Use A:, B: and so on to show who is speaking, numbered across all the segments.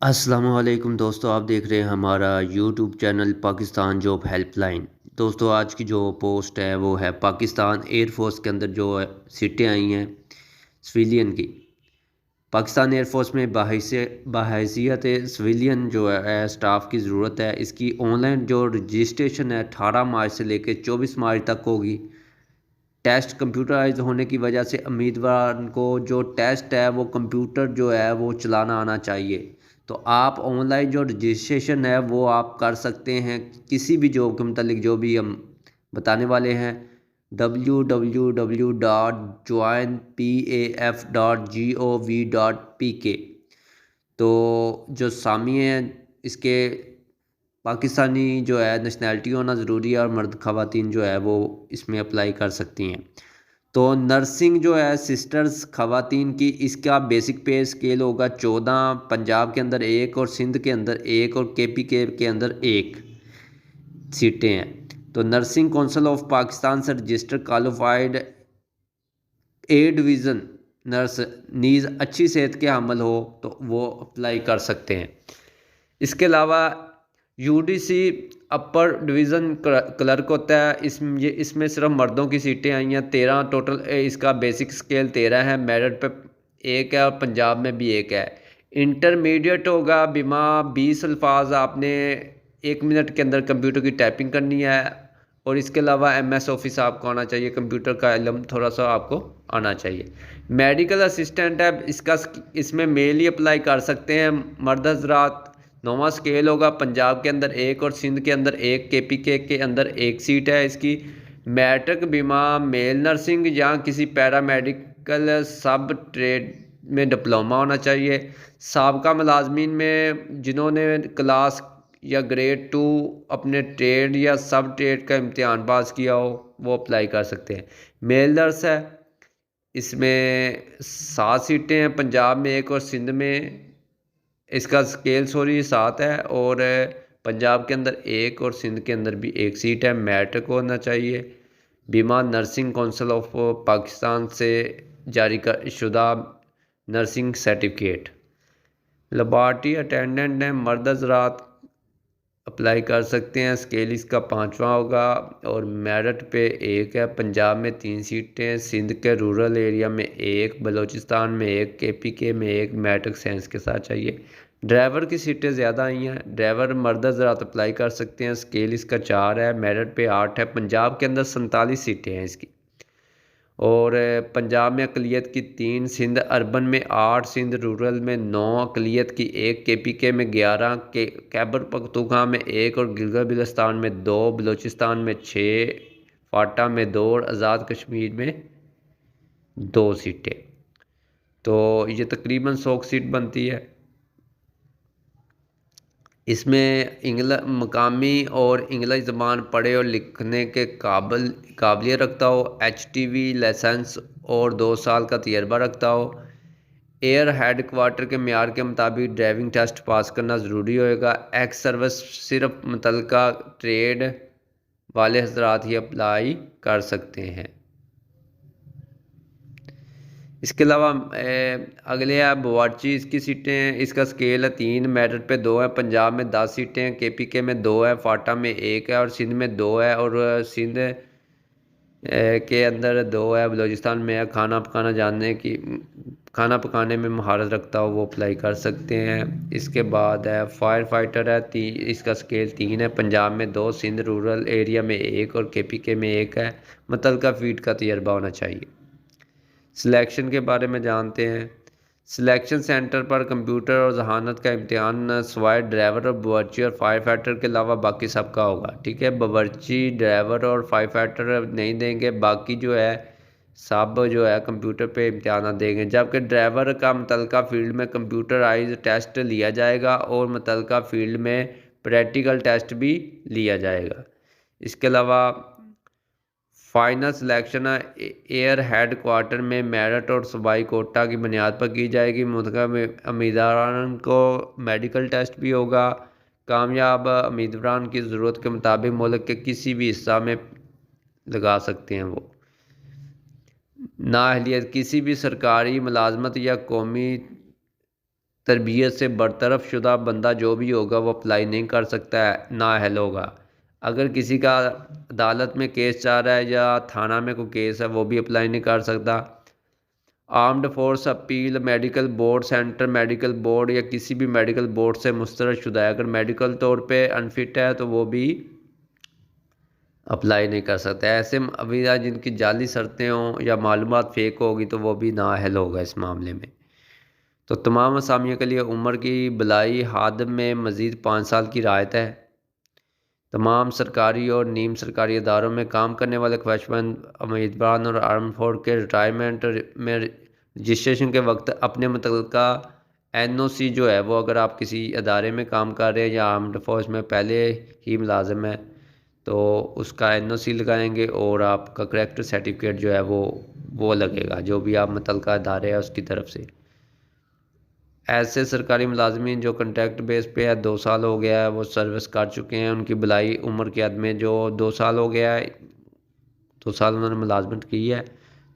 A: अस्सलामुअलैकुम दोस्तों, आप देख रहे हैं हमारा YouTube channel Pakistan job helpline. दोस्तों, आज की जो पोस्ट है वो है पाकिस्तान एयरफोर्स के अंदर जो है सीटें आई हैं सिविलियन की। पाकिस्तान एयरफोर्स में बाहैसियत सिविलियन जो है स्टाफ की ज़रूरत है। इसकी ऑनलाइन जो रजिस्ट्रेशन है 18 मार्च से लेकर 24 मार्च तक होगी। टेस्ट कंप्यूटराइज होने की वजह से उम्मीदवार को जो टेस्ट है वो कंप्यूटर जो है वो चलाना आना चाहिए। तो आप ऑनलाइन जो रजिस्ट्रेशन है वो आप कर सकते हैं किसी भी जॉब के मतलब जो भी हम बताने वाले हैं। www.joinpaf.gov.pk। तो जो सामी हैं इसके पाकिस्तानी जो है नेशनैलिटी होना ज़रूरी है और मर्द ख़वातीन जो है वो इसमें अप्लाई कर सकती हैं। तो नर्सिंग जो है सिस्टर्स ख़वातीन की इसका बेसिक पे स्केल होगा 14। पंजाब के अंदर एक और सिंध के अंदर एक और के अंदर एक सीटें हैं। तो नर्सिंग कौंसिल ऑफ पाकिस्तान से रजिस्टर्ड क्वालिफाइड ए डिवीज़न नर्स नीज अच्छी सेहत के हामिल हो तो वो अप्लाई कर सकते हैं। इसके अलावा यूडीसी अपर डिवीज़न क्लर्क होता है। इसमें सिर्फ मर्दों की सीटें आई हैं 13 टोटल। इसका बेसिक स्केल 13 है, मेरिट पे एक है और पंजाब में भी एक है। इंटरमीडिएट होगा बिमा 20 अल्फाज आपने 1 मिनट के अंदर कंप्यूटर की टाइपिंग करनी है। और इसके अलावा एमएस ऑफिस आपको आना चाहिए, कंप्यूटर का इल्म थोड़ा सा आपको आना चाहिए। मेडिकल असिस्टेंट है इसमें मेल ही अप्लाई कर सकते हैं मर्द हजरात। 9वां स्केल होगा, पंजाब के अंदर एक और सिंध के अंदर एक, केपीके के अंदर एक सीट है इसकी। मैट्रिक बीमा मेल नर्सिंग या किसी पैरामेडिकल सब ट्रेड में डिप्लोमा होना चाहिए। साबका मुलाजमीन में जिन्होंने क्लास या ग्रेड 2 अपने ट्रेड या सब ट्रेड का इम्तिहान पास किया हो वो अप्लाई कर सकते हैं। मेल नर्स है, इसमें 7 सीटें हैं, पंजाब में एक और सिंध में इसका स्केल 7 है। और पंजाब के अंदर एक और सिंध के अंदर भी एक सीट है। मैट्रिक होना चाहिए। बीमा नर्सिंग कौंसिल ऑफ पाकिस्तान से जारी कर शुदा नर्सिंग सर्टिफिकेट। लेबॉर्ट्री अटेंडेंट हैं मर्द हज़रात अप्लाई कर सकते हैं। स्केल इसका 5वां होगा और मेरिट पे एक है। पंजाब में 3 सीटें, सिंध के रूरल एरिया में एक, बलूचिस्तान में एक, केपीके में एक। मैट्रिक साइंस के साथ चाहिए। ड्राइवर की सीटें ज़्यादा आई हैं, ड्राइवर मर्द हज़रात अप्लाई कर सकते हैं। स्केल इसका 4 है, मेरिट पे 8 है। पंजाब के अंदर 47 सीटें हैं इसकी। और पंजाब में अकलियत की 3, सिंध अर्बन में 8, सिंध रूरल में 9, अकलियत की 1, केपीके में 11, के खैबर पख्तूनख्वा में 1 और गिलगित बिल्तिस्तान में 2, बलूचिस्तान में 6, फाटा में 2 और आज़ाद कश्मीर में 2 सीटें। तो ये तकरीबन 100 सीट बनती है। इसमें मकामी और इंग्लिश ज़बान पढ़े और लिखने के काबिलियत रखता हो, HTV लाइसेंस और 2 साल का तजर्बा रखता हो। एयर हेड क्वार्टर के मेयार के मुताबिक ड्राइविंग टेस्ट पास करना ज़रूरी होएगा। एक्स सर्विस सिर्फ मुतलका ट्रेड वाले हजरात ही अप्लाई कर सकते हैं। इसके अलावा अगले है बवाची, इसकी सीटें हैं। इसका स्केल है 3, मेरिट पे 2 है। पंजाब में 10 सीटें हैं, केपीके में 2 है, फाटा में 1 है और सिंध में 2 है। और सिंध के अंदर 2 है, बलूचिस्तान में है। खाना पकाने में महारत रखता हो वो अप्लाई कर सकते हैं। इसके बाद है फायर फाइटर है, इसका स्केल 3 है। पंजाब में 2, सिंध रूरल एरिया में 1 और केपीके में 1 है। मुतलका फील्ड का तजर्बा होना चाहिए। सिलेक्शन के बारे में जानते हैं। सिलेक्शन सेंटर पर कंप्यूटर और जहानत का इम्तिहान सवाए ड्राइवर और बावर्ची और फायर फाइटर के अलावा बाकी सबका होगा। ठीक है, बावर्ची ड्राइवर और फायर फाइटर नहीं देंगे, बाकी जो है सब जो है कंप्यूटर पे इम्तिहान देंगे। जबकि ड्राइवर का मुतलका फील्ड में कंप्यूटराइज टेस्ट लिया जाएगा और मुतलका फील्ड में प्रैक्टिकल टेस्ट भी लिया जाएगा। इसके अलावा final selection air head quarter में मेरिट और सूबाई कोटा की बुनियाद पर की जाएगी। मुतलका उम्मीदवार को मेडिकल टेस्ट भी होगा। कामयाब उम्मीदवार की ज़रूरत के मुताबिक मुल्क के किसी भी हिस्सा में लगा सकते हैं वो। नाअहलियत किसी भी सरकारी मुलाजमत या कौमी तरबियत से बरतरफ शुदा बंदा जो भी होगा वो अप्लाई नहीं कर सकता है, नाअहल होगा। अगर किसी का अदालत में केस चल रहा है या थाना में कोई केस है, वो भी अप्लाई नहीं कर सकता। Armed force appeal medical board, central medical board या किसी भी मेडिकल बोर्ड से मुस्तरद शुदा है, अगर मेडिकल तौर पे अनफिट है तो वो भी अप्लाई नहीं कर सकता। ऐसे अवीज़ा जिनकी जाली शर्तें हों या मालूमात फ़ेक होगी तो वो भी नाअहल होगा इस मामले में। तो तमाम असामियों के लिए उम्र की बलाई हद में मज़ीद 5 साल की राहत है। तमाम सरकारी और नीम सरकारी इदारों में काम करने वाले ख्वाहिशमंद उम्मीदवार और आर्म फोर्स के रिटायरमेंट में रजिस्ट्रेशन के वक्त अपने मुतल्लिका NOC जो है वो, अगर आप किसी अदारे में काम कर रहे हैं या आर्म्ड फोर्स में पहले ही मुलाजिम है तो उसका NOC लगाएंगे और आपका करेक्टर सर्टिफिकेट जो है वो लगेगा, जो भी आप मुतल्लिका अदारे है उसकी तरफ से। ऐसे सरकारी मुलाजमीन जो कॉन्ट्रैक्ट बेस पे है, 2 साल हो गया है वो सर्विस कर चुके हैं, उनकी भलाई उम्र की हद में जो 2 साल हो गया है, 2 साल उन्होंने मुलाजमत की है,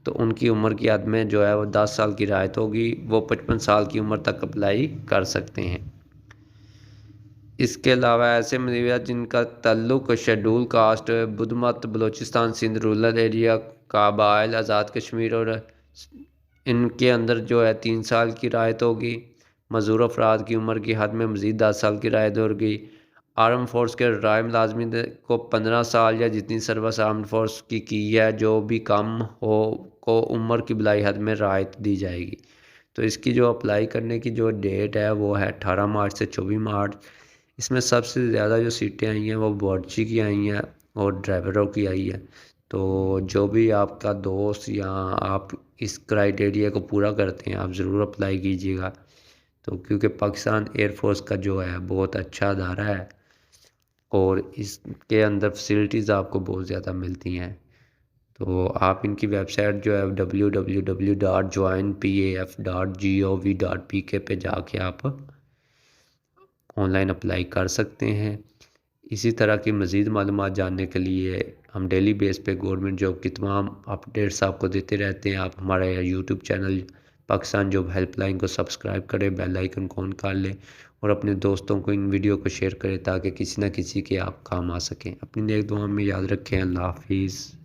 A: तो उनकी उम्र की हद में जो है वो 10 साल की राहत होगी, वो 55 साल की उम्र तक अप्लाई कर सकते हैं। इसके अलावा ऐसे मजीद जिनका तल्लुक शेड्यूल कास्ट, बुधमत, बलूचिस्तान, सिंध, रूरल एरिया, काबाइल, आज़ाद कश्मीर और इनके अंदर जो है 3 साल की राहत होगी। मज़दूर अफराद की उम्र की हद में मज़ीद 10 साल की राहत होगी। आर्म फोर्स के रिटायर्ड मुलाजमीन को 15 साल या जितनी सर्विस आर्म फोर्स की है, जो भी कम हो को उम्र की बलाई हद में राहत दी जाएगी। तो इसकी जो अप्लाई करने की जो डेट है वो है 18 मार्च से 24 मार्च। इसमें सबसे ज़्यादा जो सीटें आई हैं वो बावर्ची की आई हैं और ड्राइवरों की आई है। तो जो भी आपका दोस्त या आप इस क्राइटेरिया को पूरा करते हैं, आप ज़रूर अप्लाई कीजिएगा। तो क्योंकि पाकिस्तान एयरफोर्स का जो है बहुत अच्छा अदारा है और इसके अंदर फैसिलिटीज़ आपको बहुत ज़्यादा मिलती हैं। तो आप इनकी वेबसाइट जो है www.joinpaf.gov.pk पे जाके आप ऑनलाइन अप्लाई कर सकते हैं। इसी तरह की मज़ीद मालूमात जानने के लिए हम डेली बेस पे गवर्नमेंट जॉब की तमाम अपडेट्स आपको देते रहते हैं। आप हमारे YouTube channel Pakistan job helpline को सब्सक्राइब करें, बेल आइकन को ऑन कर लें और अपने दोस्तों को इन वीडियो को शेयर करें ताकि किसी न किसी के आप काम आ सकें। अपनी नेक दुआ में याद रखें। अल्लाह हाफिज़।